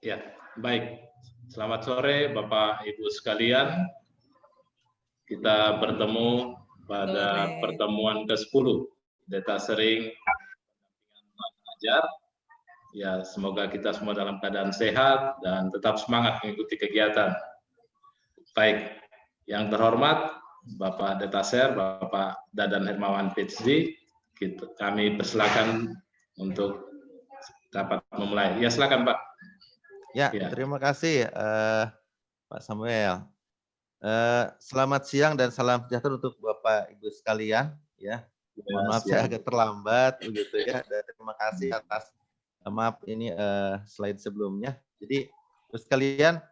Ya, baik. Selamat sore Bapak Ibu sekalian. Kita bertemu pada Sore. pertemuan ke-10 Data Sharing Ajar. Ya, semoga kita semua dalam keadaan sehat dan tetap semangat mengikuti kegiatan. Baik, yang terhormat Bapak Data Share, Bapak Dadan Hermawan PhD, kami persilakan untuk dapat memulai. Ya, silakan Pak. Ya, terima kasih Pak Samuel. Selamat siang dan salam sejahtera untuk Bapak Ibu sekalian. Ya, mohon maaf saya agak terlambat begitu ya. Dan terima kasih atas maaf ini slide sebelumnya. Jadi Ibu sekalian,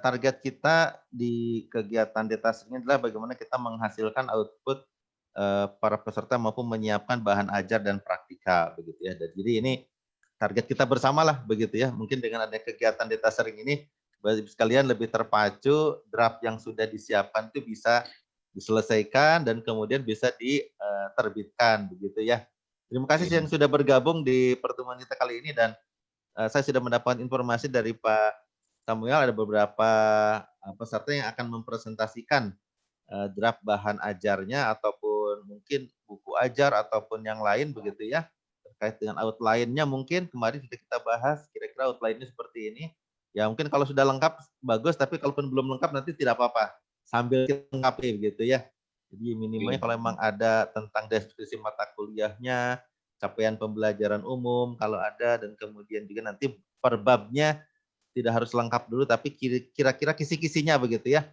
target kita di kegiatan data sharing adalah bagaimana kita menghasilkan output para peserta maupun menyiapkan bahan ajar dan praktikal begitu ya. Dan jadi ini target kita bersama lah begitu ya. Mungkin dengan ada kegiatan data sharing ini, Bapak Ibu sekalian lebih terpacu, draft yang sudah disiapkan itu bisa diselesaikan dan kemudian bisa diterbitkan begitu ya. Terima kasih yang sudah bergabung di pertemuan kita kali ini dan saya sudah mendapatkan informasi dari Pak Samuel ada beberapa peserta yang akan mempresentasikan draft bahan ajarnya ataupun mungkin buku ajar ataupun yang lain begitu ya. Terkait dengan outline-nya mungkin kemarin sudah kita bahas kira-kira outline-nya seperti ini. Ya mungkin kalau sudah lengkap bagus, tapi kalaupun belum lengkap nanti tidak apa-apa. Sambil kita lengkapi begitu ya. Jadi minimalnya kalau memang ada tentang deskripsi mata kuliahnya, capaian pembelajaran umum kalau ada, dan kemudian juga nanti per babnya tidak harus lengkap dulu, tapi kira-kira kisi-kisinya begitu ya.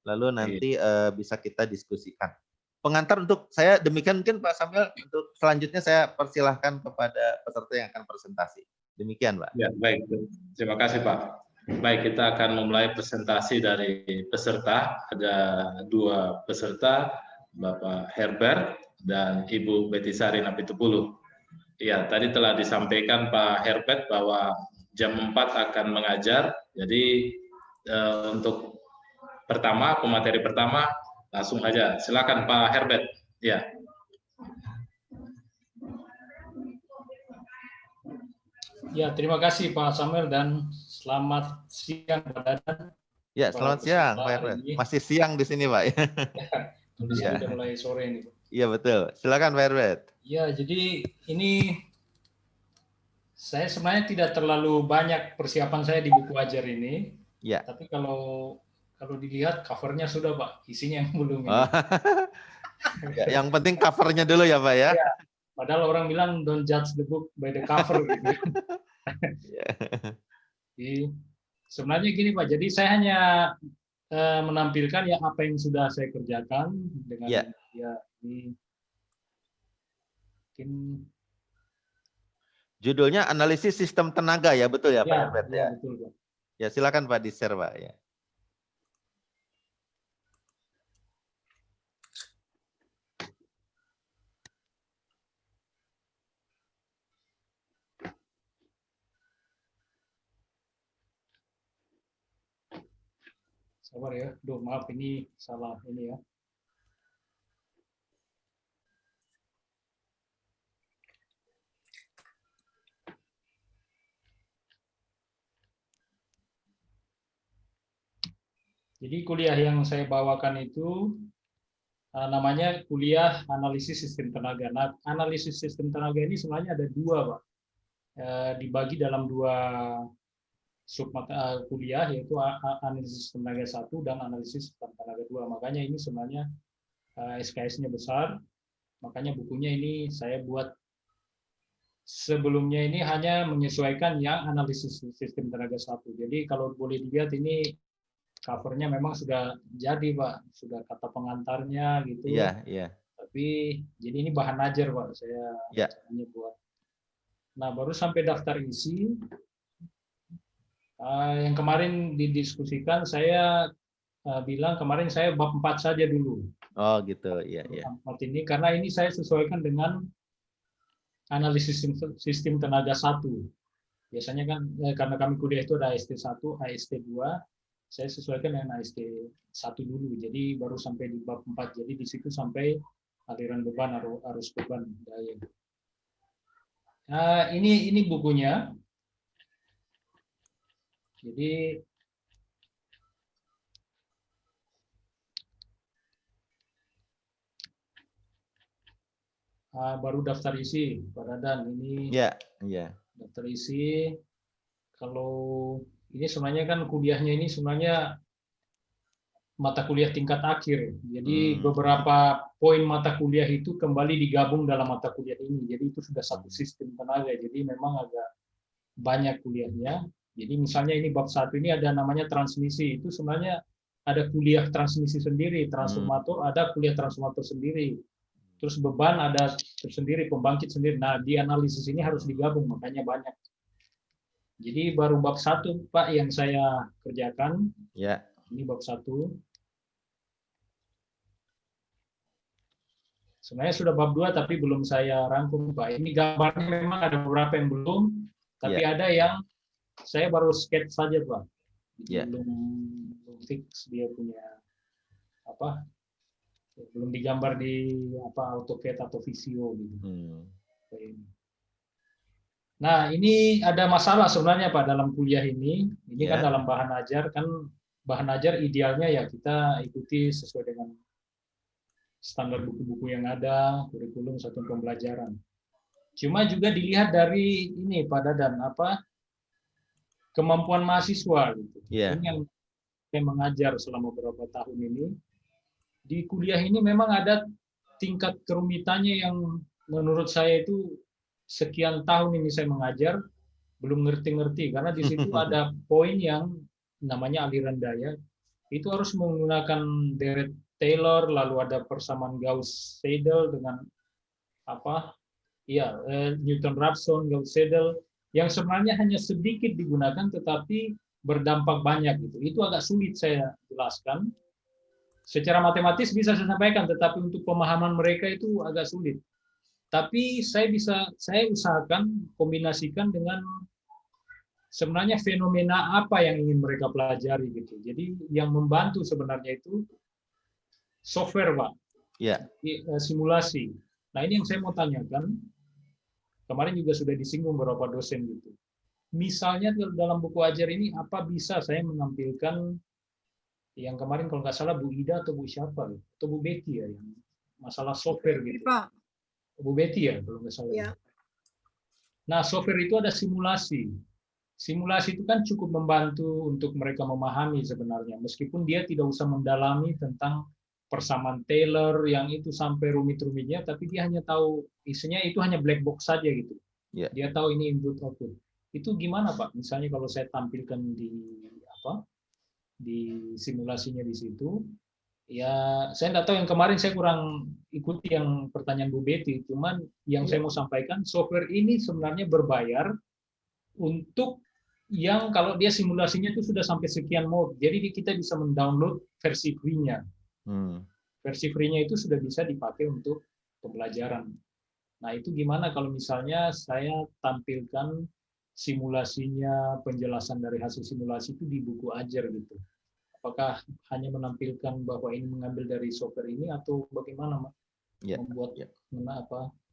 Lalu nanti bisa kita diskusikan. Pengantar untuk saya demikian, mungkin Pak Samuel untuk selanjutnya saya persilahkan kepada peserta yang akan presentasi. Demikian Pak. Ya, baik. Terima kasih Pak. Baik, kita akan memulai presentasi dari peserta. Ada 2 peserta, Bapak Herbert dan Ibu Betty Sari Napitupulu. Ya, tadi telah disampaikan Pak Herbert bahwa jam 4 akan mengajar. Jadi untuk pemateri pertama langsung aja. Silakan Pak Herbert. Ya. Ya, terima kasih Pak Samuel dan selamat siang Pak Dadan. Ya, selamat siang Pak Herbert. Masih siang di sini Pak. Di sini udah mulai sore nih. Iya betul. Silakan Pak Herbert. Ya, jadi ini saya sebenarnya tidak terlalu banyak persiapan saya di buku ajar ini. Ya. Tapi kalau dilihat covernya sudah Pak, isinya yang belum ini. Ya, yang penting covernya dulu ya Pak ya. Ya, padahal orang bilang don't judge the book by the cover. Gitu. Jadi, sebenarnya gini Pak, jadi saya hanya menampilkan ya apa yang sudah saya kerjakan dengan ya ini mungkin judulnya analisis sistem tenaga ya, betul ya Pak Herbert ya. Betul Pak. Ya silakan Pak di-share Pak ya. Sabar ya, maaf ini salah ini ya. Jadi kuliah yang saya bawakan itu namanya kuliah analisis sistem tenaga. Nah, analisis sistem tenaga ini sebenarnya ada 2 Pak. Dibagi dalam 2 sub mata kuliah, yaitu analisis tenaga 1 dan analisis tenaga 2. Makanya ini sebenarnya SKS-nya besar, makanya bukunya ini saya buat sebelumnya ini hanya menyesuaikan yang analisis sistem tenaga 1. Jadi kalau boleh dilihat ini covernya memang sudah jadi Pak, sudah kata pengantarnya gitu. Iya, iya. Tapi jadi ini bahan ajar Pak, saya hanya buat. Nah baru sampai daftar isi. Yang kemarin didiskusikan saya bilang kemarin saya bab 4 saja dulu. Oh gitu, iya iya. 4 ini karena ini saya sesuaikan dengan analisis sistem tenaga 1. Biasanya kan karena kami kuliah itu ada AST 1, AST 2, saya sesuaikan dengan AST 1 dulu. Jadi baru sampai di bab 4. Jadi di situ sampai aliran beban, arus beban daya. Nah, ini bukunya. Jadi baru daftar isi, Pak Dadan. Ini daftar isi. Kalau ini sebenarnya kan kuliahnya ini sebenarnya mata kuliah tingkat akhir. Jadi beberapa poin mata kuliah itu kembali digabung dalam mata kuliah ini. Jadi itu sudah satu sistem tenaga. Jadi memang agak banyak kuliahnya. Jadi misalnya ini bab 1 ini ada namanya transmisi. Itu sebenarnya ada kuliah transmisi sendiri, transformator ada kuliah transformator sendiri. Terus beban ada tersendiri, pembangkit sendiri. Nah, di analisis ini harus digabung, makanya banyak. Jadi baru bab 1, Pak, yang saya kerjakan. Ya. Ini bab 1. Sebenarnya sudah bab 2, tapi belum saya rangkum, Pak. Ini gambarnya memang ada beberapa yang belum, tapi ada yang saya baru sketch saja, Pak. Belum fix dia punya apa, belum digambar di AutoCAD atau Visio gitu. Nah, ini ada masalah sebenarnya Pak dalam kuliah ini. Ini kan dalam bahan ajar, kan bahan ajar idealnya ya kita ikuti sesuai dengan standar buku-buku yang ada, kurikulum satuan pembelajaran. Cuma juga dilihat dari ini Pak Dadan, kemampuan mahasiswa gitu. Ini yang saya mengajar selama beberapa tahun ini. Di kuliah ini memang ada tingkat kerumitannya yang menurut saya itu sekian tahun ini saya mengajar belum ngerti-ngerti, karena di situ ada poin yang namanya aliran daya. Itu harus menggunakan deret Taylor, lalu ada persamaan Gauss-Seidel dengan Newton-Raphson, Gauss-Seidel, yang sebenarnya hanya sedikit digunakan tetapi berdampak banyak gitu. Itu agak sulit saya jelaskan. Secara matematis bisa saya sampaikan, tetapi untuk pemahaman mereka itu agak sulit. Tapi saya usahakan kombinasikan dengan sebenarnya fenomena apa yang ingin mereka pelajari gitu. Jadi yang membantu sebenarnya itu software, Pak. Simulasi. Nah, ini yang saya mau tanyakan. Kemarin juga sudah disinggung beberapa dosen gitu. Misalnya dalam buku ajar ini apa bisa saya menampilkan yang kemarin kalau nggak salah Bu Ida atau Bu siapa atau Bu Betty ya, yang masalah software gitu. Pak. Bu Betty ya kalau nggak salah. Ya. Nah, software itu ada simulasi. Simulasi itu kan cukup membantu untuk mereka memahami sebenarnya, meskipun dia tidak usah mendalami tentang persamaan Taylor yang itu sampai rumit-rumitnya, tapi dia hanya tahu isinya itu hanya black box saja gitu. Dia tahu ini input output. Itu gimana Pak? Misalnya kalau saya tampilkan di simulasinya di situ, ya saya nggak tahu, yang kemarin saya kurang ikuti yang pertanyaan Bu Betty, cuman yang saya mau sampaikan, software ini sebenarnya berbayar untuk yang kalau dia simulasinya itu sudah sampai sekian mode, jadi kita bisa mendownload versi free-nya. Versi free-nya itu sudah bisa dipakai untuk pembelajaran. Nah, itu gimana kalau misalnya saya tampilkan simulasinya, penjelasan dari hasil simulasi itu di buku ajar gitu. Apakah hanya menampilkan bahwa ini mengambil dari software ini atau bagaimana, Mas? Membuat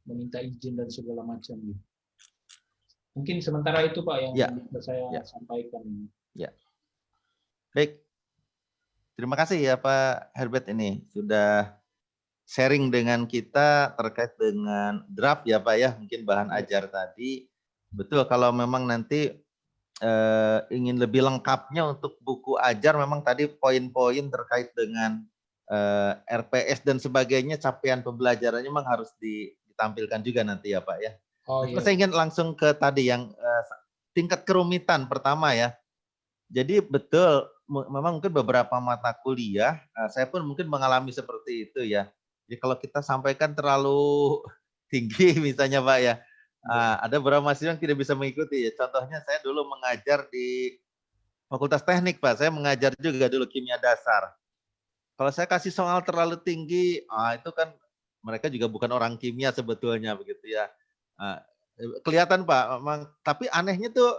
meminta izin dan segala macam gitu. Mungkin sementara itu Pak yang bisa saya sampaikan. Baik. Terima kasih ya Pak Herbert ini sudah sharing dengan kita terkait dengan draft ya Pak ya, mungkin bahan ajar tadi. Betul, kalau memang nanti ingin lebih lengkapnya untuk buku ajar, memang tadi poin-poin terkait dengan RPS dan sebagainya, capaian pembelajarannya memang harus ditampilkan juga nanti ya Pak ya. Saya ingin langsung ke tadi yang tingkat kerumitan pertama ya. Jadi betul, memang mungkin beberapa mata kuliah, saya pun mungkin mengalami seperti itu ya. Jadi kalau kita sampaikan terlalu tinggi misalnya Pak ya, ada beberapa mahasiswa yang tidak bisa mengikuti ya. Contohnya saya dulu mengajar di Fakultas Teknik Pak, saya mengajar juga dulu kimia dasar. Kalau saya kasih soal terlalu tinggi, itu kan mereka juga bukan orang kimia sebetulnya begitu ya. Kelihatan Pak, memang, tapi anehnya tuh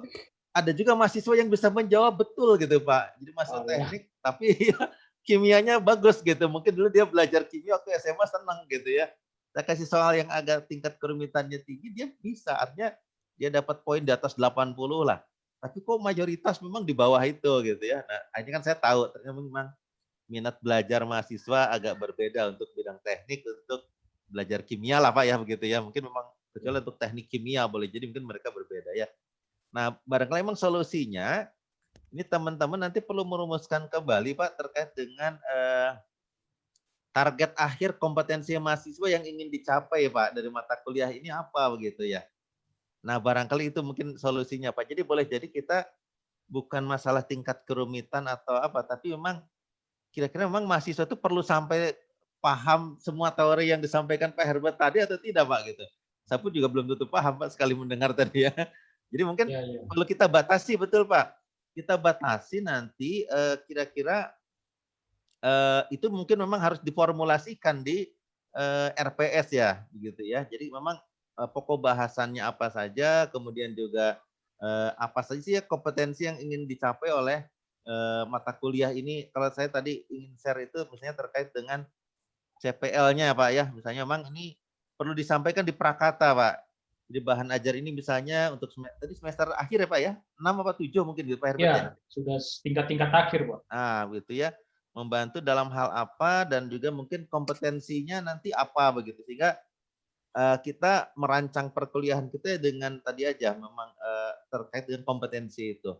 ada juga mahasiswa yang bisa menjawab betul gitu Pak. Jadi mahasiswa teknik, tapi ya, kimianya bagus gitu. Mungkin dulu dia belajar kimia waktu SMA senang gitu ya. Saya kasih soal yang agak tingkat kerumitannya tinggi, dia bisa. Artinya dia dapat poin di atas 80 lah. tapi kok mayoritas memang di bawah itu gitu ya. Nah, ini kan saya tahu ternyata memang minat belajar mahasiswa agak berbeda untuk bidang teknik, untuk belajar kimia lah Pak ya begitu ya. Mungkin memang kecuali untuk teknik kimia boleh jadi mungkin mereka berbeda ya. Nah, barangkali memang solusinya ini teman-teman nanti perlu merumuskan kembali Pak terkait dengan target akhir kompetensi mahasiswa yang ingin dicapai Pak dari mata kuliah ini apa begitu ya. Nah, barangkali itu mungkin solusinya Pak. Jadi boleh jadi kita bukan masalah tingkat kerumitan atau apa, tapi memang kira-kira memang mahasiswa itu perlu sampai paham semua teori yang disampaikan Pak Herbert tadi atau tidak Pak gitu. Saya pun juga belum tentu paham Pak sekali mendengar tadi ya. Jadi mungkin kalau kita batasi betul Pak, kita batasi nanti kira-kira itu mungkin memang harus diformulasikan di RPS ya, begitu ya. Jadi memang pokok bahasannya apa saja, kemudian juga apa saja sih ya kompetensi yang ingin dicapai oleh mata kuliah ini. Kalau saya tadi ingin share itu misalnya terkait dengan CPL-nya Pak ya, misalnya memang ini perlu disampaikan di prakata Pak. Jadi bahan ajar ini misalnya untuk tadi semester akhir ya Pak ya, 6 apa 7 mungkin gitu Pak Herbert ya? Sudah tingkat-tingkat akhir Pak. Ah, gitu ya. Membantu dalam hal apa dan juga mungkin kompetensinya nanti apa begitu sehingga kita merancang perkuliahan kita dengan tadi aja memang terkait dengan kompetensi itu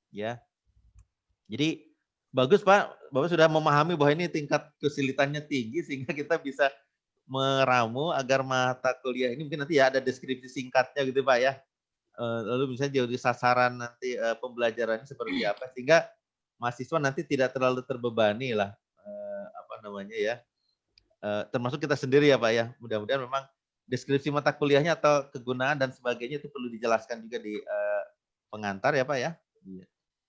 ya. Jadi bagus Pak, Bapak sudah memahami bahwa ini tingkat kesulitannya tinggi sehingga kita bisa meramu agar mata kuliah ini mungkin nanti ya ada deskripsi singkatnya gitu Pak ya. Lalu misalnya jadi sasaran nanti pembelajarannya seperti apa sehingga mahasiswa nanti tidak terlalu terbebani lah apa namanya ya, termasuk kita sendiri ya Pak ya. Mudah-mudahan memang deskripsi mata kuliahnya atau kegunaan dan sebagainya itu perlu dijelaskan juga di pengantar ya Pak ya.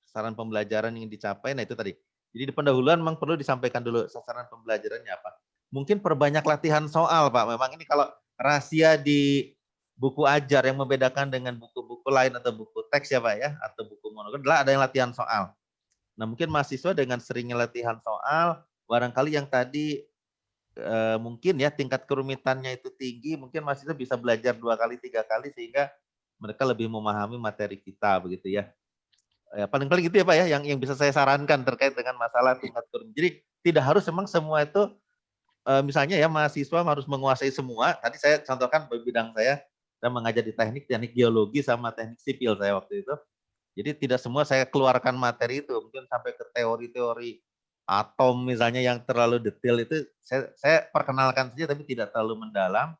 Sasaran pembelajaran yang dicapai, nah itu tadi. Jadi di pendahuluan memang perlu disampaikan dulu sasaran pembelajarannya apa. Mungkin perbanyak latihan soal Pak. Memang ini kalau rahasia di buku ajar yang membedakan dengan buku-buku lain atau buku teks ya Pak ya, atau buku monogram adalah ada yang latihan soal. Nah mungkin mahasiswa dengan seringnya latihan soal, barangkali yang tadi mungkin ya tingkat kerumitannya itu tinggi, mungkin mahasiswa bisa belajar 2 kali 3 kali sehingga mereka lebih memahami materi kita begitu ya. Paling-paling gitu ya Pak ya yang bisa saya sarankan terkait dengan masalah tingkat kerumitan. Jadi tidak harus memang semua itu misalnya ya mahasiswa harus menguasai semua. Tadi saya contohkan bidang saya mengajar di teknik geologi sama teknik sipil saya waktu itu. Jadi tidak semua saya keluarkan materi itu, mungkin sampai ke teori-teori atom misalnya yang terlalu detail itu saya perkenalkan saja tapi tidak terlalu mendalam.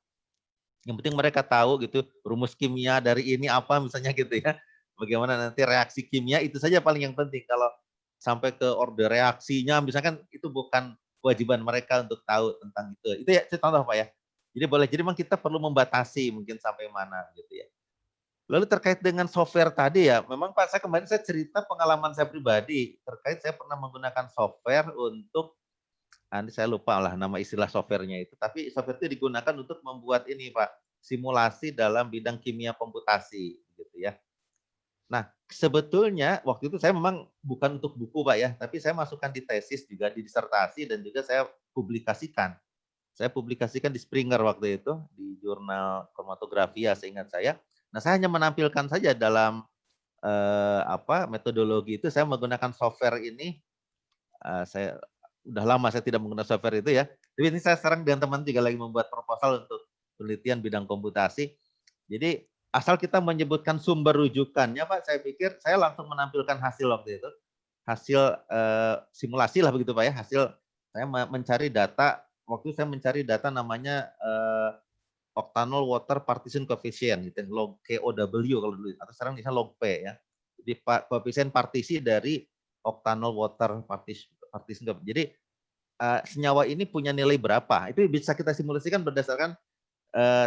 Yang penting mereka tahu gitu rumus kimia dari ini apa misalnya gitu ya. Bagaimana nanti reaksi kimia itu saja paling yang penting. Kalau sampai ke order reaksinya misalkan itu bukan kewajiban mereka untuk tahu tentang itu. Itu ya contoh Pak ya. Jadi boleh jadi memang kita perlu membatasi mungkin sampai mana gitu ya. Lalu terkait dengan software tadi ya, memang Pak saya kemarin saya cerita pengalaman saya pribadi terkait saya pernah menggunakan software untuk, nanti saya lupa lah nama istilah softwarenya itu, tapi software itu digunakan untuk membuat ini Pak, simulasi dalam bidang kimia komputasi gitu ya. Nah sebetulnya waktu itu saya memang bukan untuk buku Pak ya, tapi saya masukkan di tesis juga, di disertasi dan juga saya publikasikan. Saya publikasikan di Springer waktu itu, di jurnal kromatografi ya seingat saya. Nah, saya hanya menampilkan saja dalam metodologi itu saya menggunakan software ini. Saya udah lama saya tidak menggunakan software itu ya. Tapi ini saya sekarang dengan teman juga lagi membuat proposal untuk penelitian bidang komputasi. Jadi asal kita menyebutkan sumber rujukannya, Pak, saya pikir saya langsung menampilkan hasil waktu itu. Hasil simulasi lah begitu Pak ya. Hasil saya mencari data. Waktu saya mencari data namanya octanol water partition coefficient gitu, log KOW kalau dulu atau sekarang misalnya log P ya. Jadi koefisien partisi dari octanol water partition. Jadi senyawa ini punya nilai berapa? Itu bisa kita simulasikan berdasarkan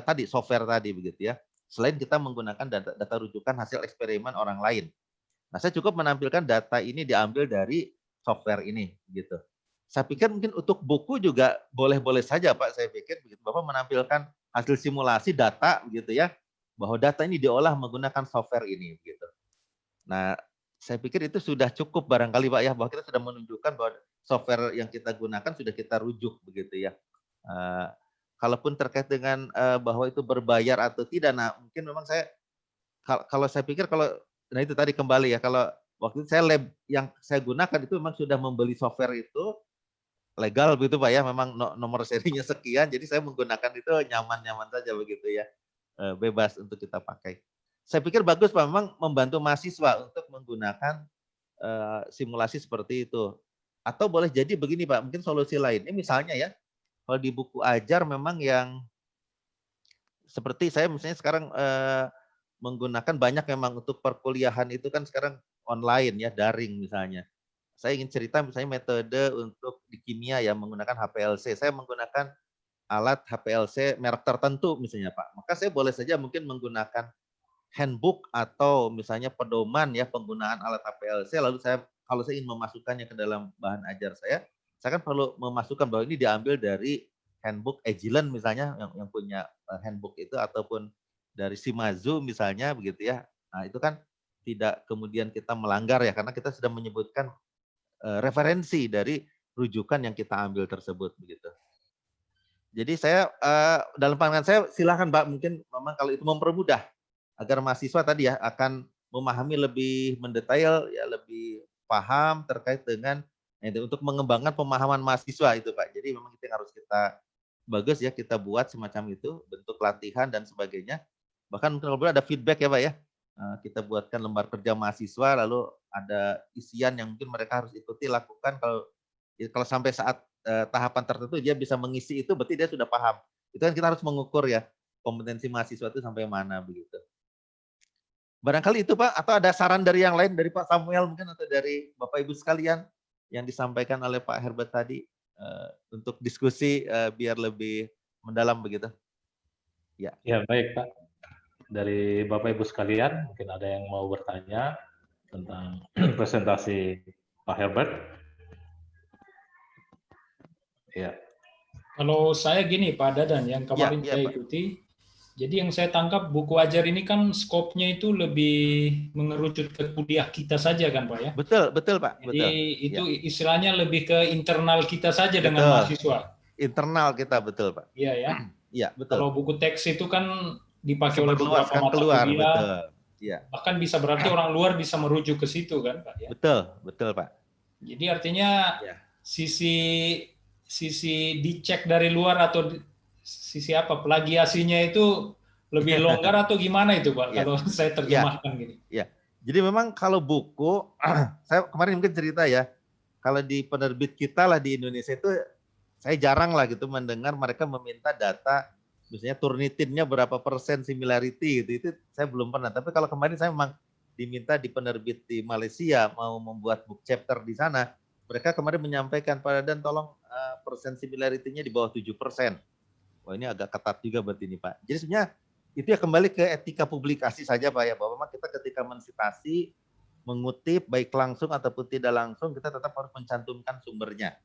tadi software tadi begitu ya. Selain kita menggunakan data rujukan hasil eksperimen orang lain. Nah, saya cukup menampilkan data ini diambil dari software ini gitu. Saya pikir mungkin untuk buku juga boleh-boleh saja Pak, saya pikir begitu Bapak menampilkan hasil simulasi data gitu ya, bahwa data ini diolah menggunakan software ini gitu. Nah, saya pikir itu sudah cukup barangkali Pak ya, bahwa kita sudah menunjukkan bahwa software yang kita gunakan sudah kita rujuk begitu ya. Kalaupun terkait dengan bahwa itu berbayar atau tidak, nah mungkin memang saya kalau saya pikir kalau Nah itu tadi kembali ya, kalau waktu itu saya lab yang saya gunakan itu memang sudah membeli software itu legal begitu Pak ya, memang nomor serinya sekian, jadi saya menggunakan itu nyaman-nyaman saja begitu ya, bebas untuk kita pakai. Saya pikir bagus Pak, memang membantu mahasiswa untuk menggunakan simulasi seperti itu. Atau boleh jadi begini Pak, mungkin solusi lain. Ini misalnya ya, kalau di buku ajar memang yang seperti saya misalnya sekarang menggunakan banyak memang untuk perkuliahan itu kan sekarang online ya, daring misalnya. Saya ingin cerita misalnya metode untuk di kimia ya menggunakan HPLC. Saya menggunakan alat HPLC merek tertentu misalnya Pak. Maka saya boleh saja mungkin menggunakan handbook atau misalnya pedoman ya penggunaan alat HPLC, lalu saya kalau saya ingin memasukkannya ke dalam bahan ajar saya kan perlu memasukkan bahwa ini diambil dari handbook Agilent misalnya yang punya handbook itu, ataupun dari Shimazu misalnya begitu ya. Nah itu kan tidak kemudian kita melanggar ya, karena kita sudah menyebutkan referensi dari rujukan yang kita ambil tersebut begitu. Jadi saya dalam pandangan saya silakan Mbak, mungkin memang kalau itu mempermudah agar mahasiswa tadi ya akan memahami lebih mendetail ya, lebih paham terkait dengan itu untuk mengembangkan pemahaman mahasiswa itu Pak. Jadi memang itu yang harus kita bagus ya, kita buat semacam itu bentuk latihan dan sebagainya. Bahkan mungkin kalau ada feedback ya Pak ya, kita buatkan lembar kerja mahasiswa, lalu ada isian yang mungkin mereka harus ikuti lakukan. Kalau sampai saat tahapan tertentu dia bisa mengisi itu, berarti dia sudah paham. Itu kan kita harus mengukur ya kompetensi mahasiswa itu sampai mana begitu. Barangkali itu Pak, atau ada saran dari yang lain, dari Pak Samuel mungkin atau dari Bapak Ibu sekalian yang disampaikan oleh Pak Herbert tadi untuk diskusi biar lebih mendalam begitu. Ya. Ya baik Pak. Dari Bapak Ibu sekalian, mungkin ada yang mau bertanya tentang presentasi Pak Herbert. Ya. Kalau saya gini Pak Dadan, yang kemarin saya ikuti, jadi yang saya tangkap buku ajar ini kan skopnya itu lebih mengerucut ke kuliah kita saja kan Pak ya? Betul Pak. Jadi betul. itu istilahnya lebih ke internal kita saja dengan mahasiswa. Internal kita betul Pak. Iya ya. Iya betul. Kalau buku teks itu kan dipakai oleh beberapa mata kuliah, betul. Ya. Bahkan bisa berarti orang luar bisa merujuk ke situ kan Pak ya? Betul Pak. Jadi artinya sisi dicek dari luar atau sisi apa plagiasinya itu lebih longgar atau gimana itu Pak kalau saya terjemahkan gini. Ya. Jadi memang kalau buku saya kemarin mungkin cerita ya, kalau di penerbit kita lah di Indonesia itu saya jarang lah gitu mendengar mereka meminta data misalnya Turnitinnya berapa persen similarity gitu, itu saya belum pernah. Tapi kalau kemarin saya memang diminta di penerbit di Malaysia mau membuat book chapter di sana, mereka kemarin menyampaikan Pak Dadan tolong persen similarity-nya di bawah 7%. Wah ini agak ketat juga berarti ini Pak. Jadi sebenarnya itu ya kembali ke etika publikasi saja Pak ya, bahwa memang kita ketika mensitasi, mengutip baik langsung ataupun tidak langsung, kita tetap harus mencantumkan sumbernya.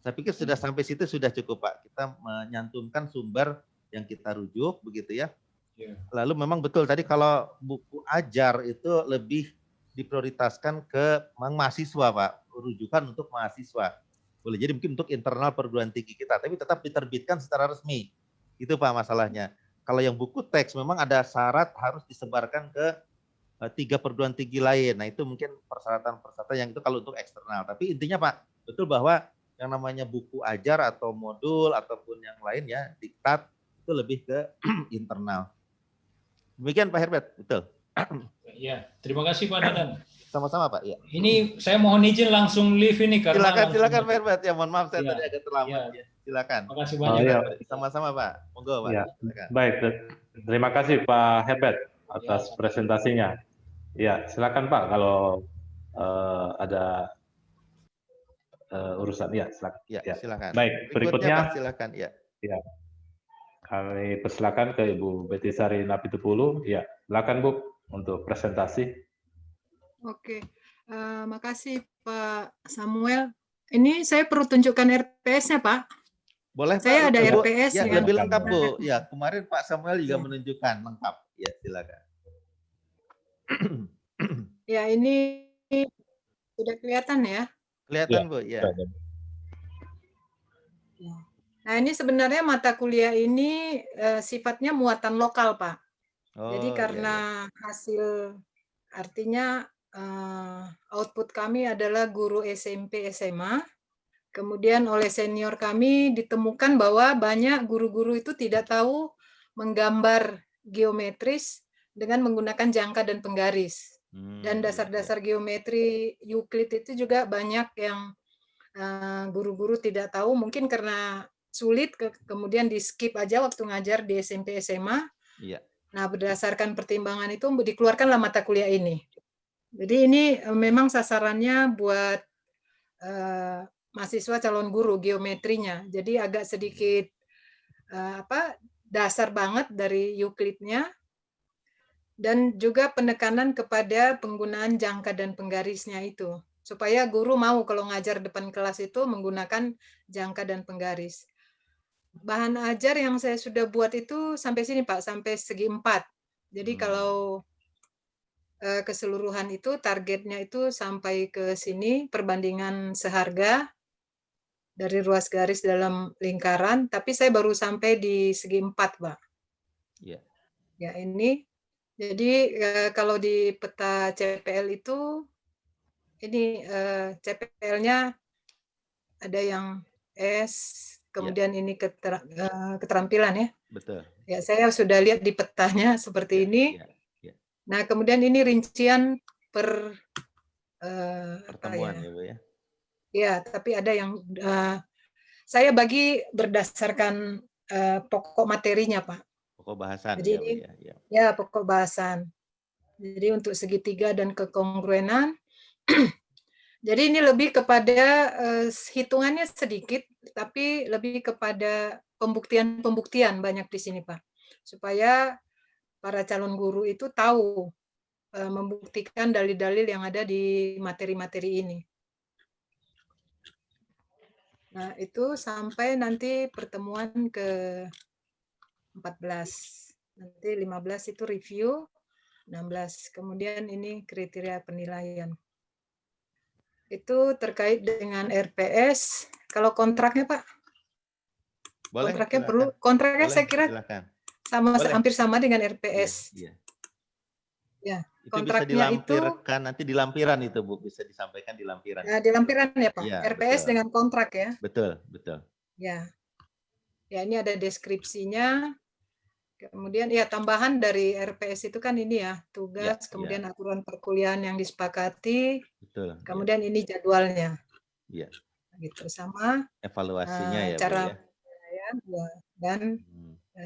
Saya pikir sudah sampai situ sudah cukup Pak. Kita menyantumkan sumber yang kita rujuk begitu ya. Lalu memang betul tadi kalau buku ajar itu lebih diprioritaskan ke mahasiswa Pak, rujukan untuk mahasiswa. Boleh jadi mungkin untuk internal perguruan tinggi kita, tapi tetap diterbitkan secara resmi. Itu Pak masalahnya. Kalau yang buku teks memang ada syarat harus disebarkan ke 3 perguruan tinggi lain. Nah itu mungkin persyaratan-persyaratan yang itu kalau untuk eksternal. Tapi intinya Pak, betul bahwa yang namanya buku ajar atau modul ataupun yang lain ya, diktat itu lebih ke internal. Demikian Pak Herbert, betul. Ya, terima kasih Pak Dadan. Sama-sama Pak. Ya. Ini saya mohon izin langsung live ini karena silakan Pak Herbert. Ya mohon maaf saya tadi agak terlambat. Ya. Silakan. Terima kasih banyak. Sama-sama Pak. Monggo Pak. Ya. Baik, terima kasih Pak Herbert atas presentasinya. Ya, silakan Pak kalau ada urusan. Ya, silakan. Ya, silakan. Baik, berikutnya Pak, silakan. Ya. Kami persilakan ke Ibu Betisari Napitupulu. Ya, silakan Bu untuk presentasi. Oke, makasih Pak Samuel. Ini saya perlu tunjukkan RPS-nya Pak. Boleh saya Pak. ada RPS ya. Lebih lengkap Bu. Ya, kemarin Pak Samuel juga menunjukkan lengkap. Ya, silakan. Ya, ini sudah kelihatan ya? Kelihatan Bu, ya. Nah, ini sebenarnya mata kuliah ini sifatnya muatan lokal Pak. Jadi karena Artinya output kami adalah guru SMP SMA. Kemudian oleh senior kami ditemukan bahwa banyak guru-guru itu tidak tahu menggambar geometris dengan menggunakan jangka dan penggaris. Dan dasar-dasar geometri Euclid itu juga banyak yang guru-guru tidak tahu, mungkin karena sulit, kemudian di skip aja waktu ngajar di SMP SMA. Iya. Nah, berdasarkan pertimbangan itu dikeluarkanlah mata kuliah ini. Jadi ini memang sasarannya buat mahasiswa calon guru geometrinya. Jadi agak sedikit dasar banget dari Euclidnya, dan juga penekanan kepada penggunaan jangka dan penggarisnya itu, supaya guru mau kalau ngajar depan kelas itu menggunakan jangka dan penggaris. Bahan ajar yang saya sudah buat itu sampai sini Pak, sampai segi 4. Jadi kalau keseluruhan itu targetnya itu sampai ke sini, perbandingan seharga dari ruas garis dalam lingkaran, tapi saya baru sampai di segi 4, Pak. Iya. Ya, ini. Jadi kalau di peta CPL itu, ini CPL-nya ada yang S, kemudian ini keterampilan ya. Betul. Ya, saya sudah lihat di petanya seperti ini. Ya. Nah, kemudian ini rincian per pertemuan ya, Bu ya. Ya, tapi ada yang saya bagi berdasarkan pokok materinya, Pak. Pokok bahasan. Jadi ini, ya pokok bahasan. Jadi untuk segitiga dan kekongruenan. Jadi ini lebih kepada hitungannya sedikit, tapi lebih kepada pembuktian banyak di sini, Pak. Supaya para calon guru itu tahu membuktikan dalil-dalil yang ada di materi-materi ini. Nah, itu sampai nanti ke-14. Nanti 15 itu review, 16. Kemudian ini kriteria penilaian. Itu terkait dengan RPS. Kalau kontraknya, Pak? Boleh, kontraknya silakan. perlu. Kontraknya Boleh, saya kira silakan. hampir sama dengan RPS. Iya. Ya, Itu kontraknya bisa dilampirkan nanti di lampiran itu, Bu, bisa disampaikan di lampiran. Nah, di lampiran ya, Pak. Ya, RPS betul. dengan kontrak ya. Betul. Ya. Ya, ini ada deskripsinya. Kemudian ya tambahan dari RPS itu kan ini ya, tugas, kemudian aturan perkuliahan yang disepakati. Betul. Kemudian ini jadwalnya. Iya. Gitu, sama evaluasinya ya, cara Bu ya. penilaian dan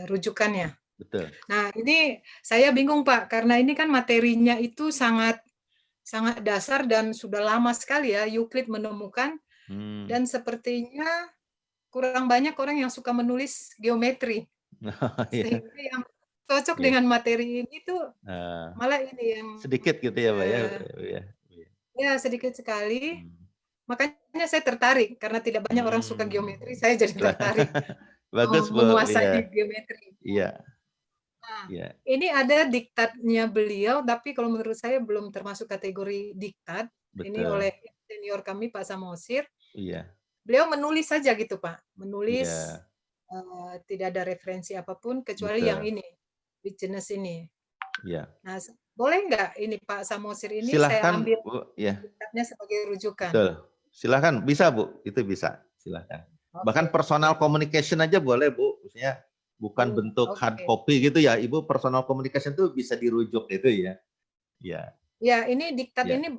rujukannya. Betul. Nah, ini saya bingung Pak, karena ini kan materinya itu sangat dasar dan sudah lama sekali ya Euclid menemukan, dan sepertinya kurang banyak orang yang suka menulis geometri. Sehingga yang cocok dengan materi ini tuh malah ini yang sedikit gitu ya, Pak ya. Ya, sedikit sekali. Makanya saya tertarik karena tidak banyak orang suka geometri, saya jadi tertarik. Bagus, Bu. Menguasai geometri. Iya. Nah, ini ada diktatnya beliau, tapi kalau menurut saya belum termasuk kategori diktat. Betul. Ini oleh senior kami Pak Samosir. Iya. Beliau menulis saja gitu Pak, menulis tidak ada referensi apapun kecuali yang ini, Witness ini. Iya. Nah, boleh nggak ini Pak Samosir ini silahkan, saya ambil Bu, ya. diktatnya sebagai rujukan? Betul. Silahkan, bisa Bu, itu bisa. Silahkan. Bahkan personal communication aja boleh Bu, maksudnya bukan bentuk hard copy gitu ya, Ibu. Personal communication itu bisa dirujuk itu ya. Ya. Ya, ini diktat ini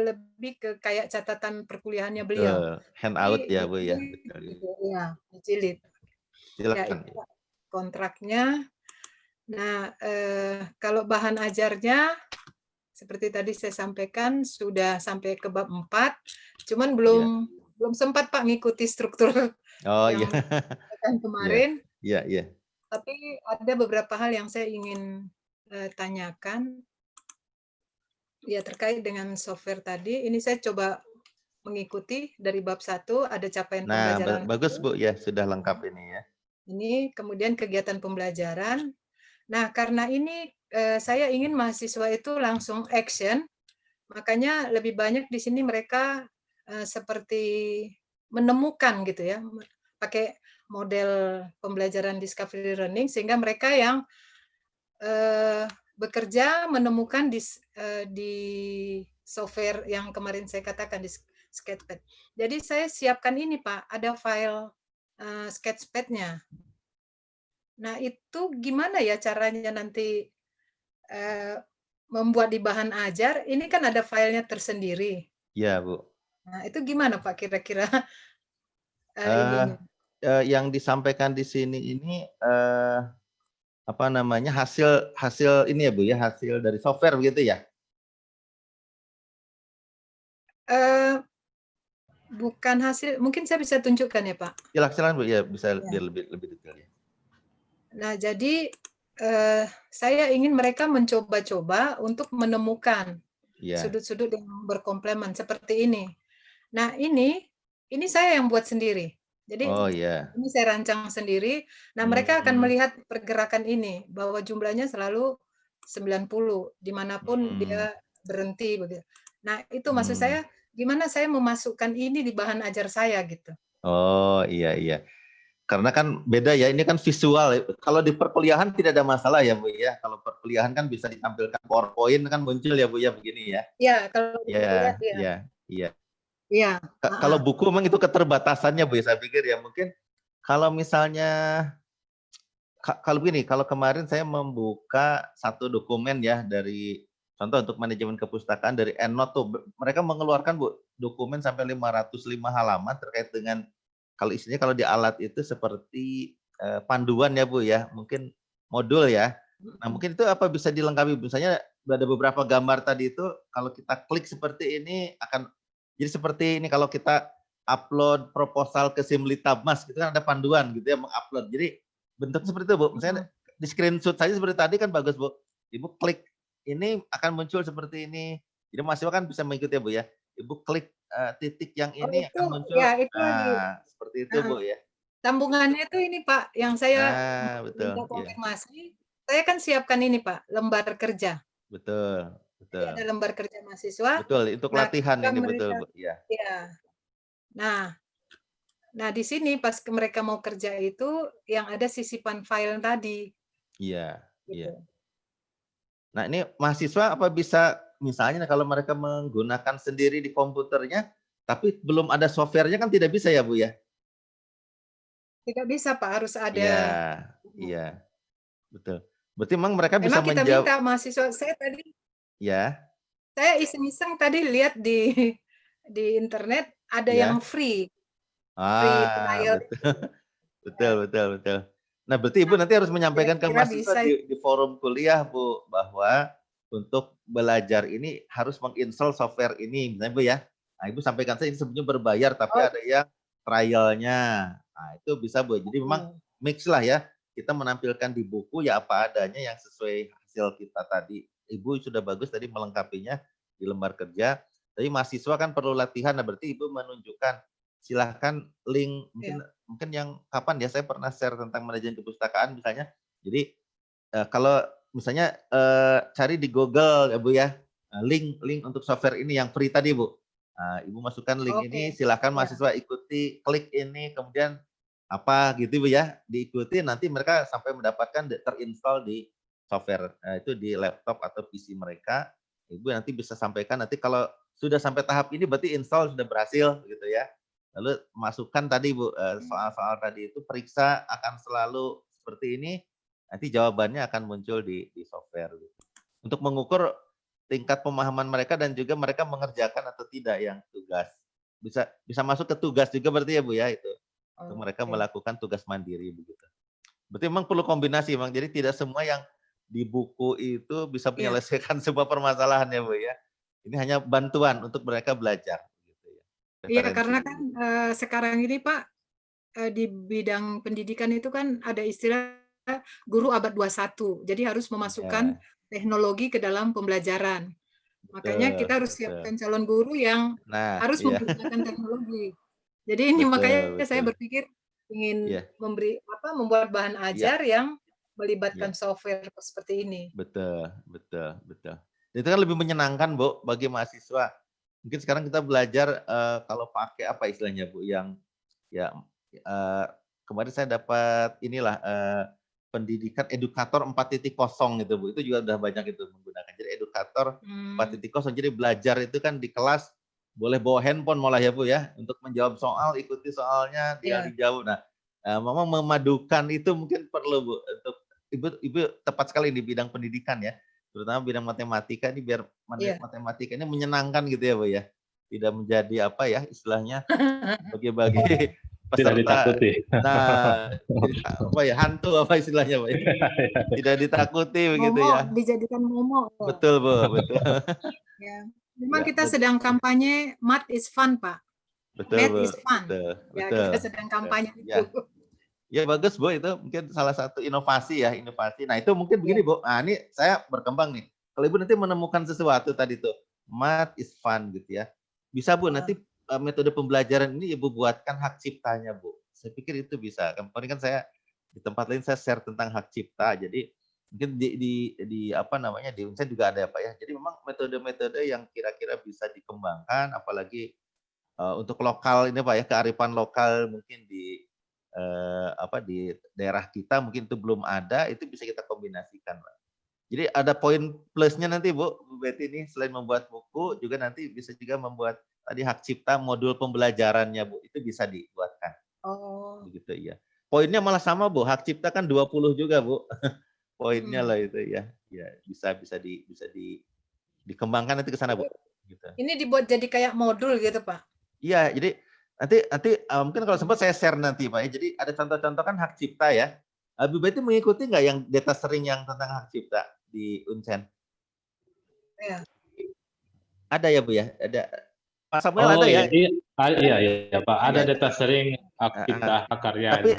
lebih ke kayak catatan perkuliahannya beliau. Handout ya, Bu ya. Ya, dicilid. Silakan. Ya, kontraknya. Nah, kalau bahan ajarnya seperti tadi saya sampaikan sudah sampai ke bab 4, cuman belum sempat Pak ngikuti struktur yang kemarin. Iya. Tapi ada beberapa hal yang saya ingin tanyakan. Ya, terkait dengan software tadi, ini saya coba mengikuti dari bab 1, ada capaian pembelajaran. Nah, bagus Bu, ya sudah lengkap ini ya. Ini kemudian kegiatan pembelajaran. Nah, karena ini saya ingin mahasiswa itu langsung action, makanya lebih banyak di sini mereka seperti menemukan gitu ya, pakai model pembelajaran discovery learning, sehingga mereka yang bekerja menemukan di software yang kemarin saya katakan di Sketchpad. Jadi saya siapkan ini Pak, ada file Sketchpad-nya. Nah itu gimana ya caranya nanti membuat di bahan ajar? Ini kan ada filenya tersendiri. Ya Bu. Nah itu gimana Pak kira-kira ininya? Yang disampaikan di sini ini apa namanya hasil ini ya Bu ya, hasil dari software begitu ya? Bukan hasil, mungkin saya bisa tunjukkan ya Pak. Silakan Bu ya, bisa biar lebih detail ya. Nah jadi saya ingin mereka mencoba-coba untuk menemukan sudut-sudut yang berkomplemen seperti ini. Nah ini saya yang buat sendiri. Jadi ini saya rancang sendiri. Nah mereka akan melihat pergerakan ini bahwa jumlahnya selalu 90 dimanapun dia berhenti begitu. Nah itu maksud saya gimana saya memasukkan ini di bahan ajar saya gitu. Oh iya. Karena kan beda ya, ini kan visual. Kalau di perkuliahan tidak ada masalah ya Bu ya. Kalau perkuliahan kan bisa ditampilkan PowerPoint kan muncul ya Bu ya begini ya. Iya, kalau dilihat ya. Iya. Kalau buku memang itu keterbatasannya Bu ya, saya pikir ya. Mungkin kalau misalnya kalau begini, kalau kemarin saya membuka satu dokumen ya dari contoh untuk manajemen kepustakaan dari EndNote tuh, mereka mengeluarkan Bu dokumen sampai 505 halaman terkait dengan kalau isinya kalau di alat itu seperti panduan ya Bu ya, mungkin modul ya. Nah mungkin itu apa bisa dilengkapi, misalnya ada beberapa gambar tadi itu kalau kita klik seperti ini akan jadi seperti ini kalau kita upload proposal ke Simlitabmas itu kan ada panduan gitu ya mengupload. Jadi bentuknya seperti itu Bu, misalnya di screenshot saja seperti tadi kan bagus Bu. Ibu klik ini akan muncul seperti ini. Jadi mahasiswa kan bisa mengikuti ya Bu ya. Ibu klik titik yang ini akan muncul. Ya, itu seperti itu Bu ya. Sambungannya itu ini Pak, yang saya minta konfirmasi. Saya kan siapkan ini Pak, lembar kerja. Betul. Jadi ada lembar kerja mahasiswa. Betul, itu pelatihan ini betul Bu. Ya. Nah di sini pas mereka mau kerja itu yang ada sisipan file tadi. Iya. Nah ini mahasiswa apa bisa misalnya kalau mereka menggunakan sendiri di komputernya, tapi belum ada softwarenya kan tidak bisa ya Bu ya? Tidak bisa Pak, harus ada. Iya. Betul. Berarti memang mereka bisa kita minta mahasiswa saya tadi. Ya. Saya iseng-iseng tadi lihat di internet ada yang free. Free trial. Betul. Nah, berarti Ibu nanti harus menyampaikan ke mahasiswa di forum kuliah Bu bahwa untuk belajar ini harus menginstall software ini, misalnya Bu ya. Nah, Ibu sampaikan saja ini sebenarnya berbayar tapi ada yang trialnya. Nah, itu bisa Bu. Jadi memang mix lah ya. Kita menampilkan di buku ya apa adanya yang sesuai hasil kita tadi. Ibu sudah bagus tadi melengkapinya di lembar kerja. Tapi mahasiswa kan perlu latihan. Nah, berarti Ibu menunjukkan silahkan link mungkin yang kapan ya saya pernah share tentang manajemen kepustakaan misalnya. Jadi kalau misalnya cari di Google ya Bu ya, link untuk software ini yang free tadi Bu. Ibu masukkan link ini, silahkan mahasiswa ikuti, klik ini, kemudian apa gitu Bu ya, diikuti nanti mereka sampai mendapatkan terinstall di software itu di laptop atau PC mereka. Ibu nanti bisa sampaikan nanti kalau sudah sampai tahap ini berarti install sudah berhasil gitu ya. Lalu masukkan tadi Bu soal-soal tadi itu periksa akan selalu seperti ini, nanti jawabannya akan muncul di software. Untuk mengukur tingkat pemahaman mereka dan juga mereka mengerjakan atau tidak yang tugas. Bisa masuk ke tugas juga berarti ya Bu ya itu. Untuk mereka melakukan tugas mandiri begitu. Berarti memang perlu kombinasi Bang. Jadi tidak semua yang di buku itu bisa menyelesaikan sebuah permasalahan ya Bu ya. Ini hanya bantuan untuk mereka belajar. Iya, karena kan sekarang ini Pak, di bidang pendidikan itu kan ada istilah guru abad 21. Jadi harus memasukkan teknologi ke dalam pembelajaran. Makanya kita harus siapkan calon guru yang harus menggunakan teknologi. Jadi ini makanya saya berpikir ingin membuat bahan ajar yang melibatkan software seperti ini. Betul. Itu kan lebih menyenangkan Bu bagi mahasiswa. Mungkin sekarang kita belajar kalau pakai apa istilahnya Bu yang ya kemarin saya dapat inilah pendidikan edukator 4.0 gitu Bu. Itu juga udah banyak itu menggunakan. Jadi edukator 4.0, jadi belajar itu kan di kelas boleh bawa handphone malah ya Bu ya, untuk menjawab soal, ikuti soalnya, dia dijawab. Nah, memang memadukan itu mungkin perlu Bu, untuk Ibu tepat sekali di bidang pendidikan ya, terutama bidang matematika ini, biar matematika ini menyenangkan gitu ya Bu ya, tidak menjadi apa ya istilahnya bagi-bagi peserta. Tidak ditakuti. Nah, apa ya, hantu apa istilahnya Pak? Tidak ditakuti begitu Momo, ya. dijadikan momo. Betul Bu, betul. Ya. Memang Ya, kita sedang kampanye math is fun Pak. betul Math Bu, is fun. betul, Ya, betul. kita sedang kampanye Ya. itu. Ya bagus Bu, itu mungkin salah satu inovasi ya, inovasi. Nah itu mungkin begini Bu, nah ini saya berkembang nih. Kalau Ibu nanti menemukan sesuatu tadi tuh, math is fun gitu ya. Bisa Bu, nanti metode pembelajaran ini Ibu buatkan hak ciptanya Bu. Saya pikir itu bisa. Kemarin kan saya di tempat lain saya share tentang hak cipta. Jadi mungkin di apa namanya, di Unsen juga ada Pak ya. Jadi memang metode-metode yang kira-kira bisa dikembangkan, apalagi untuk lokal ini Pak ya, kearifan lokal mungkin di di daerah kita mungkin itu belum ada, itu bisa kita kombinasikan Pak. Jadi ada poin plusnya nanti Bu Betty ini, selain membuat buku juga nanti bisa juga membuat tadi hak cipta modul pembelajarannya Bu, itu bisa dibuatkan. Oh. Begitu ya. Poinnya malah sama Bu, hak cipta kan 20 juga Bu. Poinnya lah itu ya. Ya, bisa dikembangkan nanti ke sana Bu. Gitu. Ini dibuat jadi kayak modul gitu Pak. Iya, jadi nanti mungkin kalau sempat saya share nanti Pak ya. Jadi ada contoh-contoh kan hak cipta ya. Bu Betty mengikuti nggak yang data sering yang tentang hak cipta di Unsen? Iya. Ada ya Bu ya? Ada. Pak Samuel ada ya? Iya Pak. Ada data sering hak cipta, hak karya. Tapi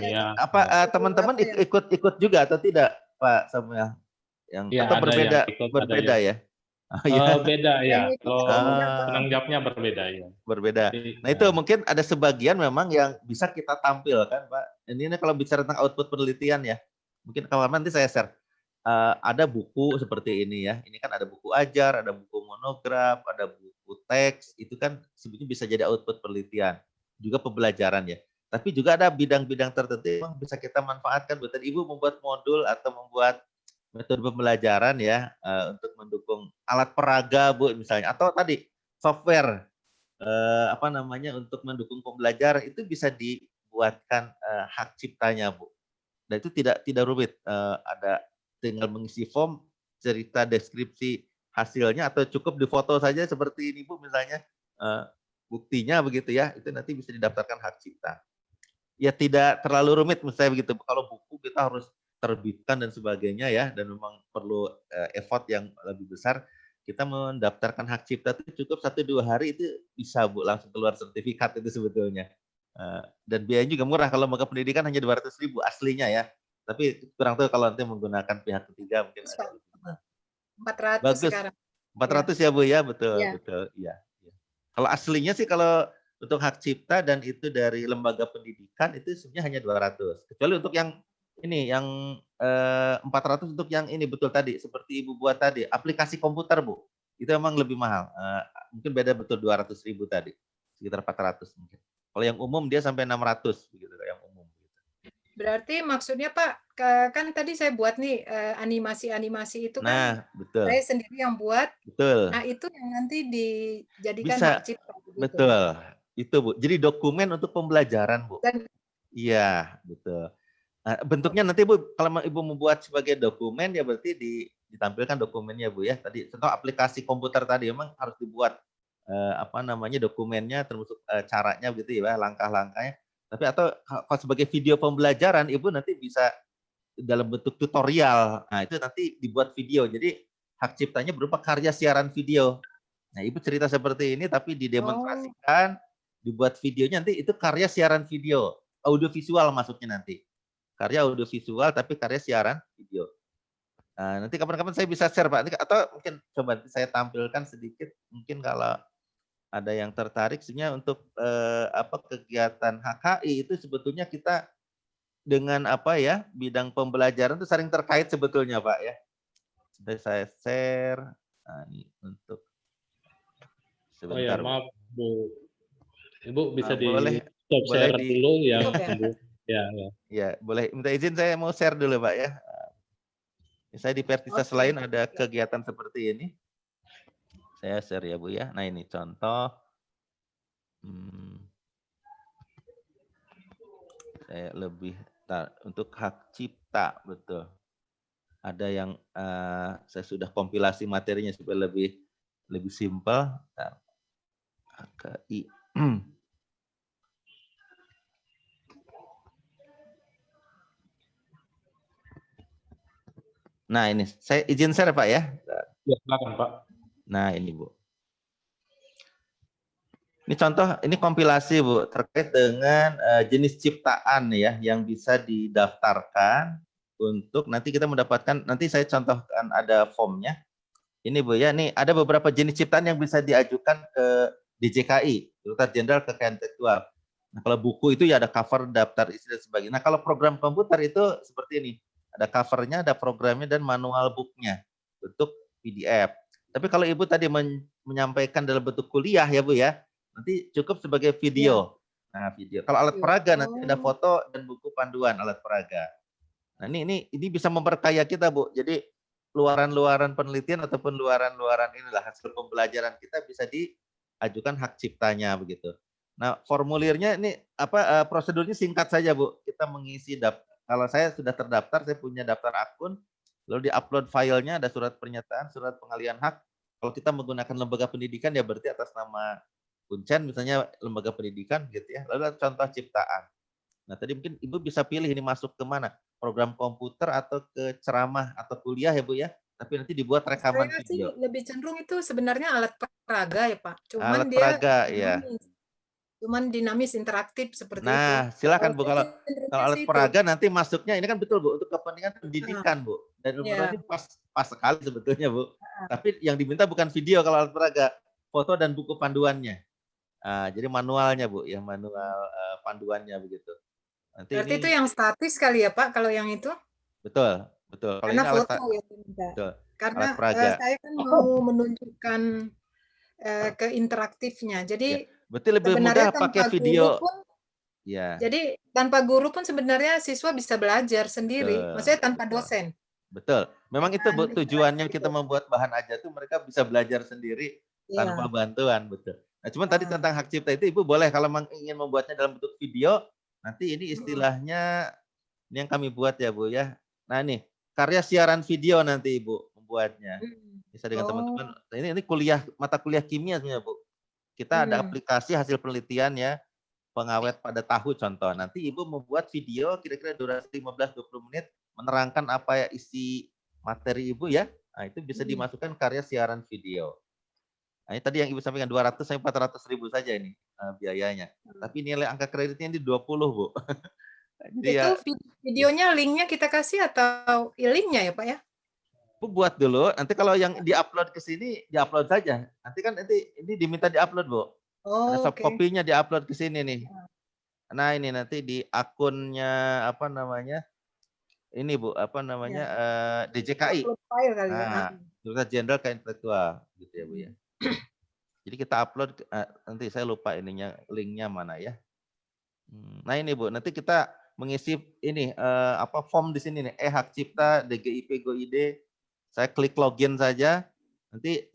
teman-teman ikut juga atau tidak Pak Samuel? Atau berbeda berbeda ya? Beda ya. Kalau penanggung jawabnya berbeda ya. Berbeda. Nah itu mungkin ada sebagian memang yang bisa kita tampilkan Pak. Ini kalau bicara tentang output penelitian ya, mungkin kalau nanti saya share. Ada buku seperti ini ya. Ini kan ada buku ajar, ada buku monograf, ada buku teks. Itu kan sebenarnya bisa jadi output penelitian, juga pembelajaran ya. Tapi juga ada bidang-bidang tertentu yang bisa kita manfaatkan. Buat Ibu membuat modul atau membuat metode pembelajaran ya, untuk mendukung alat peraga Bu misalnya, atau tadi software untuk mendukung pembelajaran, itu bisa dibuatkan hak ciptanya Bu. Dan itu tidak rumit, ada tinggal mengisi form, cerita deskripsi hasilnya, atau cukup difoto saja seperti ini Bu misalnya, buktinya begitu ya, itu nanti bisa didaftarkan hak cipta. Ya tidak terlalu rumit misalnya begitu. Kalau buku kita harus terbitkan dan sebagainya ya, dan memang perlu effort yang lebih besar. Kita mendaftarkan hak cipta itu cukup 1-2 hari itu bisa Bu, langsung keluar sertifikat itu sebetulnya. Dan biayanya juga murah, kalau lembaga pendidikan hanya 200.000 aslinya ya. Tapi kurang tahu kalau nanti menggunakan pihak ketiga mungkin ada. 400 bagus sekarang. 400 ya Bu ya, betul ya. Betul iya. Kalau aslinya sih kalau untuk hak cipta dan itu dari lembaga pendidikan itu sebenarnya hanya 200. Kecuali untuk yang ini yang 400 untuk yang ini betul tadi seperti Ibu buat tadi aplikasi komputer Bu, itu memang lebih mahal, mungkin beda betul 200.000 tadi, sekitar 400 mungkin. Kalau yang umum dia sampai 600 begitu yang umum. Berarti maksudnya Pak, kan tadi saya buat nih animasi-animasi itu kan. Nah, betul. Saya sendiri yang buat. Betul. Nah itu yang nanti dijadikan bisa, hak cipta. Begitu. Betul. Itu Bu. Jadi dokumen untuk pembelajaran Bu. Iya, betul. Nah, bentuknya nanti Bu, kalau Ibu membuat sebagai dokumen ya berarti ditampilkan dokumennya Bu ya. Tadi contoh aplikasi komputer tadi memang harus dibuat dokumennya termasuk caranya gitu ya, langkah-langkahnya. Tapi atau kalau sebagai video pembelajaran Ibu nanti bisa dalam bentuk tutorial. Nah, itu nanti dibuat video. Jadi hak ciptanya berupa karya siaran video. Nah, Ibu cerita seperti ini tapi didemonstrasikan, dibuat videonya, nanti itu karya siaran video, audiovisual masuknya nanti. Karya audiovisual tapi karya siaran video. Nah, nanti kapan-kapan saya bisa share Pak, atau mungkin coba saya tampilkan sedikit, mungkin kalau ada yang tertarik sebenarnya untuk kegiatan HKI itu sebetulnya kita dengan bidang pembelajaran itu sering terkait sebetulnya Pak ya. Sudah saya share. Nah, ini untuk sebentar. Maaf Bu. Ibu bisa boleh stop share dulu ya. Ya, boleh minta izin saya mau share dulu Pak ya. Saya di Pertises lain ada kegiatan seperti ini. Saya share ya Bu ya. Nah ini contoh. Saya lebih untuk hak cipta, betul. Ada yang saya sudah kompilasi materinya supaya lebih simpel. HKI. Nah ini saya izin share Pak ya. Ya, silakan Pak. Nah ini Bu. Ini contoh, ini kompilasi Bu terkait dengan jenis ciptaan ya yang bisa didaftarkan untuk nanti kita mendapatkan, nanti saya contohkan ada formnya. Ini Bu ya, nih ada beberapa jenis ciptaan yang bisa diajukan ke DJKI, Direktorat Jenderal Kekayaan Intelektual. Nah kalau buku itu ya ada cover, daftar isi dan sebagainya. Nah kalau program komputer itu seperti ini, ada covernya, ada programnya dan manual booknya bentuk PDF. Tapi kalau Ibu tadi menyampaikan dalam bentuk kuliah ya Bu ya, nanti cukup sebagai video. Ya. Nah, video. Kalau alat peraga nanti ada foto dan buku panduan alat peraga. Nah, ini bisa memperkaya kita, Bu. Jadi luaran-luaran penelitian ataupun luaran-luaran inilah hasil pembelajaran kita bisa diajukan hak ciptanya begitu. Nah, formulirnya ini prosedurnya singkat saja, Bu. Kita mengisi kalau saya sudah terdaftar, saya punya daftar akun, lalu di-upload filenya, ada surat pernyataan, surat pengalihan hak. Kalau kita menggunakan lembaga pendidikan ya berarti atas nama Kuncen misalnya lembaga pendidikan gitu ya. Lalu contoh ciptaan. Nah tadi mungkin Ibu bisa pilih ini masuk ke mana? Program komputer atau ke ceramah atau kuliah ya Bu ya. Tapi nanti dibuat rekaman Saya video. sih lebih cenderung itu sebenarnya alat peraga ya Pak. Cuman alat dia peraga ya. Cuman dinamis interaktif seperti itu. Nah silakan Bu kalau alat peraga nanti masuknya ini kan betul Bu untuk kepentingan pendidikan Bu. Dan ini pas sekali sebetulnya Bu. Tapi yang diminta bukan video kalau alat peraga, foto dan buku panduannya. Jadi manualnya Bu, ya manual panduannya begitu. Nanti berarti ini, itu yang statis kali ya Pak kalau yang itu? Betul. Kalau karena ini foto ya diminta. Betul. Karena alat peraga. Saya kan mau menunjukkan ke interaktifnya. Jadi Betul lebih mudah pakai video. Pun, ya. Jadi tanpa guru pun sebenarnya siswa bisa belajar sendiri. Maksudnya tanpa dosen. Betul. Memang itu Bu tujuannya kita membuat bahan aja tuh mereka bisa belajar sendiri tanpa bantuan, betul. Nah, cuman tadi tentang hak cipta itu Ibu boleh kalau ingin membuatnya dalam bentuk video, nanti ini istilahnya ini yang kami buat ya Bu ya. Nah nih, karya siaran video nanti Ibu membuatnya. Bisa dengan teman-teman. Ini kuliah mata kuliah kimia sebenarnya Bu. Kita ada aplikasi hasil penelitian ya, pengawet pada tahu contoh. Nanti Ibu membuat video kira-kira durasi 15-20 menit menerangkan apa ya isi materi Ibu ya. Nah, itu bisa dimasukkan karya siaran video. Nah, ini tadi yang Ibu sampaikan 200 sampai 400 ribu saja ini biayanya. Tapi nilai angka kreditnya ini 20 Bu. Jadi itu videonya linknya kita kasih atau linknya ya Pak ya? Bu buat dulu. Nanti kalau yang diupload ke sini diupload saja. Nanti kan ini diminta diupload Bu. Ada soft copy-nya diupload ke sini nih. Nah ini nanti di akunnya apa namanya? Ini Bu apa namanya DJKI. Nah, Direktorat Jenderal Kekayaan Intelektual gitu ya Bu ya. Jadi kita upload nanti saya lupa linknya mana ya. Nah ini Bu, nanti kita mengisi ini form di sini nih, hak cipta DGIP GoID. Saya klik login saja. Nanti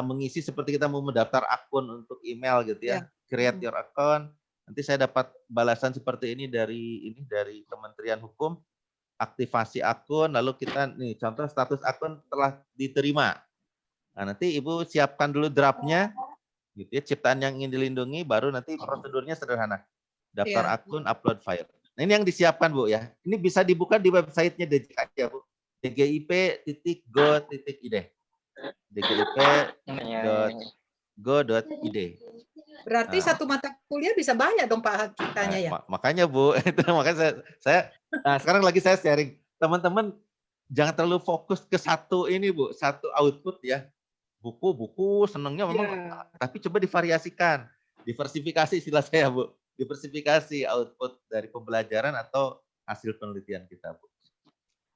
mengisi seperti kita mau mendaftar akun untuk email gitu ya. Create your account. Nanti saya dapat balasan seperti ini dari Kementerian Hukum. Aktivasi akun, lalu kita nih contoh status akun telah diterima. Nah, nanti Ibu siapkan dulu draftnya, gitu ya, ciptaan yang ingin dilindungi, baru nanti prosedurnya sederhana. Daftar akun, upload file. Nah, ini yang disiapkan Bu ya. Ini bisa dibuka di websitenya DJKI ya Bu. dgip.go.id. dgip.go.id. Berarti satu mata kuliah bisa banyak dong Pak hak ciptanya ya. Makanya Bu, itu makanya saya sekarang lagi saya sharing. Teman-teman jangan terlalu fokus ke satu ini Bu, satu output ya. Buku senangnya memang, tapi coba divariasikan, diversifikasi istilah saya Bu, diversifikasi output dari pembelajaran atau hasil penelitian kita Bu.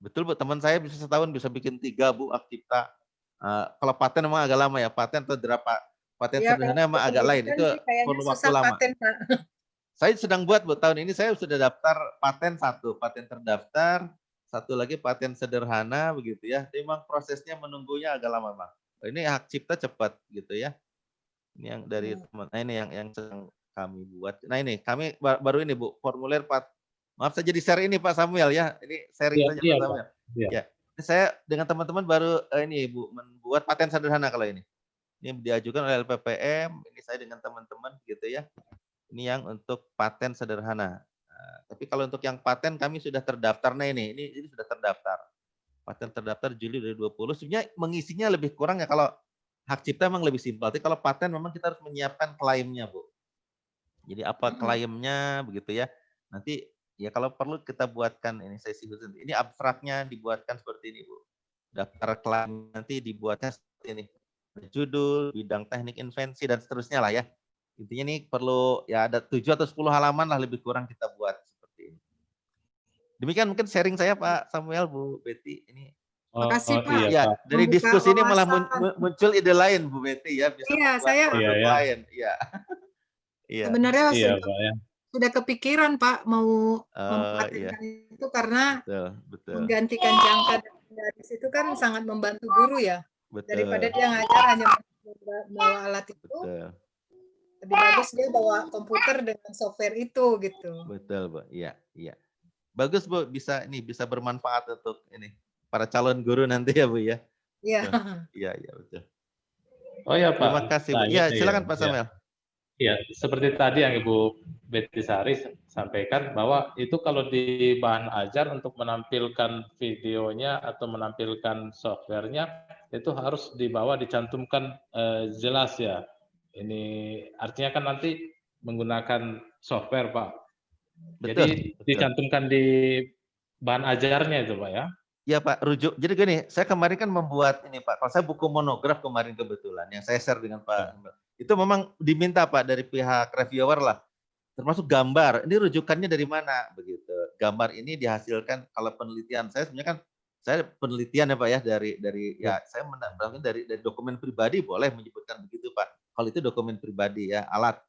Betul Bu, teman saya bisa setahun bisa bikin 3 Bu hak cipta. Kalau paten memang agak lama ya, paten atau paten sederhana memang agak lain, itu perlu waktu lama. Saya sedang buat Bu, tahun ini saya sudah daftar paten 1, paten terdaftar, satu lagi paten sederhana begitu ya. Memang prosesnya menunggunya agak lama, Bang. Ini hak cipta cepat gitu ya. Ini yang dari teman. Nah, ini yang sedang kami buat. Nah, ini kami baru ini Bu, formulir maaf saya jadi share ini Pak Samuel ya. Ini sharing saja Pak Samuel. Ya. Ini saya dengan teman-teman baru ini Bu membuat paten sederhana kalau ini. Ini diajukan oleh LPPM, ini saya dengan teman-teman gitu ya. Ini yang untuk paten sederhana. Nah, tapi kalau untuk yang paten kami sudah terdaftar. Nah ini sudah terdaftar. Paten terdaftar Juli 2020. Sebenarnya mengisinya lebih kurang ya kalau hak cipta memang lebih simpel. Tapi kalau paten memang kita harus menyiapkan klaimnya, Bu. Jadi apa klaimnya begitu ya. Nanti ya kalau perlu kita buatkan ini sesi khusus. Ini abstraknya dibuatkan seperti ini, Bu. Daftar klaim nanti dibuatnya seperti ini. Judul, bidang teknik invensi dan seterusnya lah ya. Intinya nih perlu ya ada 7 atau 10 halaman lah lebih kurang kita buat seperti ini. Demikian mungkin sharing saya Pak Samuel, Bu Betty ini. Makasih Pak. Ya, dari diskusi ini malah muncul ide lain Bu Betty ya, bisa membuat produk lain. Iya. Iya. Sebenarnya sudah kepikiran Pak mau mempatenkan itu karena menggantikan jangka dari situ kan sangat membantu guru ya. Daripada dia ngajar hanya bawa alat itu, lebih bagus dia bawa komputer dengan software itu gitu. Betul Bu, iya. Bagus Bu, bisa bermanfaat untuk ini para calon guru nanti ya Bu ya. Iya. Iya betul. Oh ya Pak. Terima kasih Bu. Iya silakan Pak Samuel. Ya, seperti tadi yang Ibu Betty Sari sampaikan bahwa itu kalau di bahan ajar untuk menampilkan videonya atau menampilkan softwarenya itu harus dicantumkan jelas ya. Ini artinya kan nanti menggunakan software Pak. Jadi dicantumkan di bahan ajarnya itu Pak ya. Iya Pak, rujuk. Jadi gini, saya kemarin kan membuat ini Pak. Kalau saya buku monograf kemarin kebetulan yang saya share dengan Pak. Itu memang diminta Pak dari pihak reviewer lah. Termasuk gambar. Ini rujukannya dari mana begitu. Gambar ini dihasilkan kalau penelitian saya sebenarnya kan saya penelitian ya Pak ya dari ya saya mendapatkan dari dokumen pribadi boleh menyebutkan begitu Pak. Kalau itu dokumen pribadi ya, alat.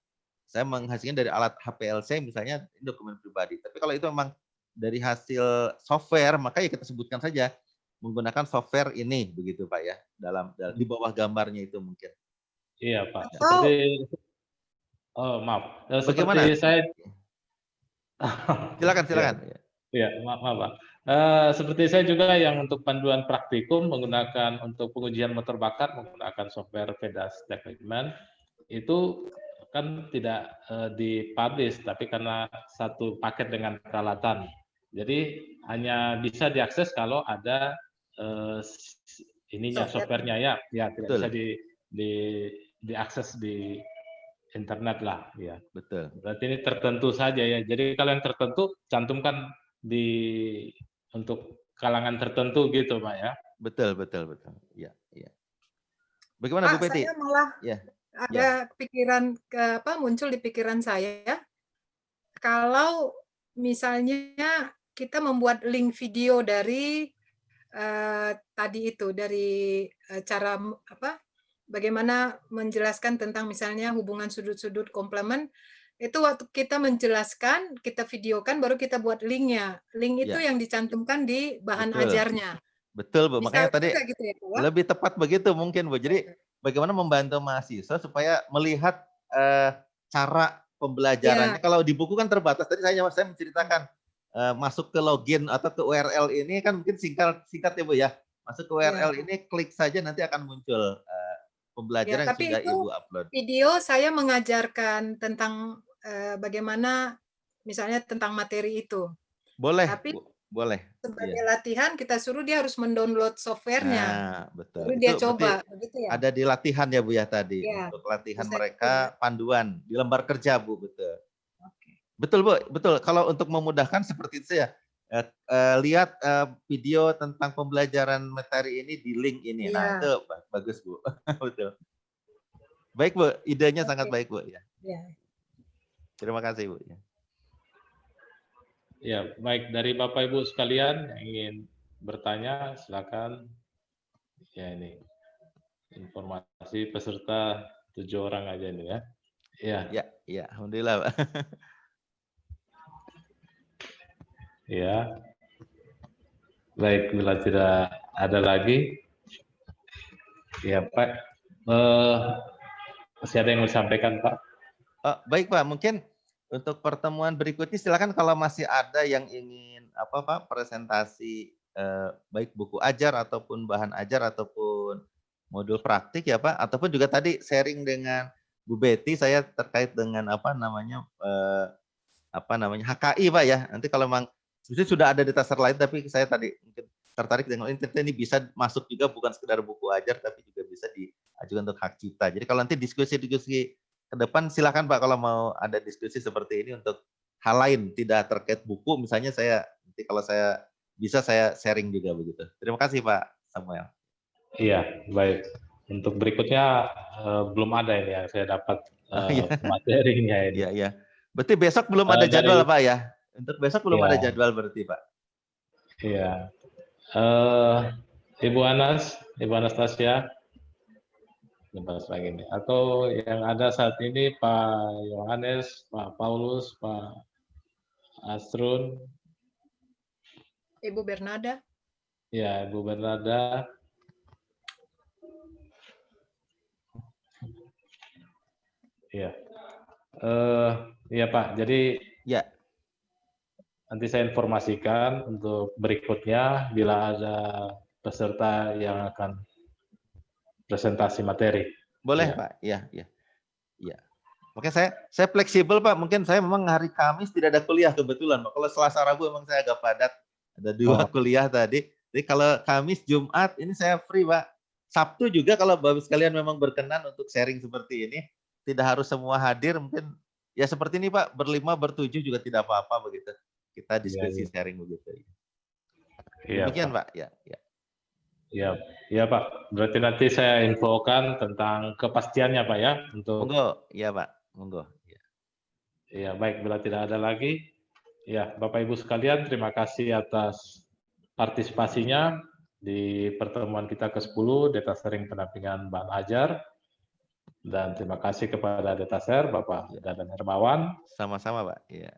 Saya menghasilkan dari alat HPLC misalnya ini dokumen pribadi. Tapi kalau itu memang dari hasil software, maka ya kita sebutkan saja menggunakan software ini begitu Pak ya, dalam di bawah gambarnya itu mungkin. Iya Pak. Seperti maaf. Bagaimana? Seperti saya silakan. Iya, maaf Pak. Seperti saya juga yang untuk panduan praktikum menggunakan untuk pengujian motor bakat menggunakan software VEDAS Development itu kan tidak dipublish tapi karena satu paket dengan peralatan. Jadi hanya bisa diakses kalau ada softwarenya ya tidak bisa diakses di internet lah ya. Betul. Berarti ini tertentu saja ya. Jadi kalau yang tertentu cantumkan untuk kalangan tertentu gitu Pak ya. Betul. Iya. Bagaimana Bu Betty? Saya malah ada pikiran muncul di pikiran saya kalau misalnya kita membuat link video dari tadi itu dari cara bagaimana menjelaskan tentang misalnya hubungan sudut-sudut komplement itu waktu kita menjelaskan kita videokan baru kita buat linknya. Link itu yang dicantumkan di bahan ajarnya. Betul Bu, makanya tadi gitu ya, Bu? Lebih tepat begitu mungkin Bu. Jadi bagaimana membantu mahasiswa supaya melihat cara pembelajarannya. Kalau di buku kan terbatas. Tadi saya menceritakan masuk ke login atau ke URL ini kan mungkin singkat ya Bu ya. Masuk ke URL ini klik saja nanti akan muncul pembelajaran yang sudah Ibu upload. Video saya mengajarkan tentang bagaimana misalnya tentang materi itu. Boleh. Tapi boleh. Sebagai latihan kita suruh dia harus mendownload softwarenya. Nah, betul. Baru dia coba, begitu ya. Ada di latihan ya Bu ya tadi untuk latihan mereka panduan di lembar kerja Bu, betul. Betul Bu, betul. Kalau untuk memudahkan seperti itu ya. Lihat video tentang pembelajaran materi ini di link ini. Nah, itu bagus Bu. Betul. Baik Bu, idenya sangat baik Bu ya. Terima kasih Bu ya. Ya, baik dari Bapak Ibu sekalian yang ingin bertanya silakan. Ya ini informasi peserta 7 orang aja ini ya. Ya, alhamdulillah Pak. Ya. Baik, bila tidak ada lagi, ya Pak, masih ada yang mau disampaikan Pak? Baik Pak, mungkin untuk pertemuan berikutnya silakan kalau masih ada yang ingin apa Pak presentasi baik buku ajar ataupun bahan ajar ataupun modul praktik ya Pak, ataupun juga tadi sharing dengan Bu Betty saya terkait dengan apa namanya HKI Pak ya. Nanti kalau memang sudah ada di taser lain tapi saya tadi mungkin tertarik dengan ini bisa masuk juga bukan sekedar buku ajar tapi juga bisa diajukan untuk hak cipta. Jadi kalau nanti diskusi-diskusi ke depan silakan Pak kalau mau ada diskusi seperti ini untuk hal lain tidak terkait buku misalnya saya nanti kalau saya bisa saya sharing juga begitu. Terima kasih Pak Samuel. Iya, baik. Untuk berikutnya belum ada ini yang saya dapat materinya ini. Iya, iya. Berarti besok belum ada jadwal Pak ya? Untuk besok belum ada jadwal berarti Pak? Iya. Ibu Anastasia, lepas lagi nih. Atau yang ada saat ini Pak Yohanes, Pak Paulus, Pak Asrun. Ibu Bernada. Ya, Ibu Bernada. Iya. Iya Pak, jadi ya. Nanti saya informasikan untuk berikutnya bila ada peserta yang akan presentasi materi. Boleh ya. Pak, iya, iya. Iya. Oke, saya fleksibel Pak. Mungkin saya memang hari Kamis tidak ada kuliah kebetulan Pak. Kalau Selasa Rabu memang saya agak padat. Ada 2 kuliah tadi. Jadi kalau Kamis, Jumat ini saya free Pak. Sabtu juga kalau Bapak sekalian memang berkenan untuk sharing seperti ini, tidak harus semua hadir, mungkin ya seperti ini Pak, berlima, bertujuh juga tidak apa-apa begitu. Kita diskusi sharing begitu. Iya, demikian Pak. Ya, ya. Ya Pak. Berarti nanti saya infokan tentang kepastiannya Pak ya untuk. Monggo, ya Pak. Monggo. Ya baik, bila tidak ada lagi, ya Bapak Ibu sekalian, terima kasih atas partisipasinya di pertemuan kita ke-10 Detasering Pendampingan Bahan Ajar. Dan terima kasih kepada Detaser Bapak Dadan Hermawan. Sama-sama Pak. Ya.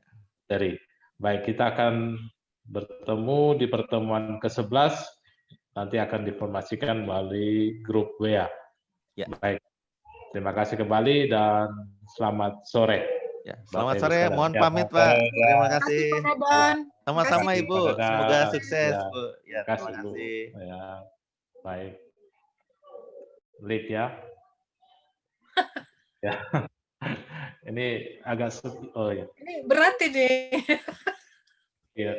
Baik, kita akan bertemu di pertemuan ke-11. Nanti akan diinformasikan melalui grup WA. Ya. Baik, terima kasih kembali dan selamat sore. Ya, selamat sore, mohon pamit Pak. Terima kasih. Sama-sama Ibu, semoga sukses Bu. Ya, terima kasih. Ya, baik. Lead ya. Ya. Ini agak oh ya. Ini berat ini. Iya.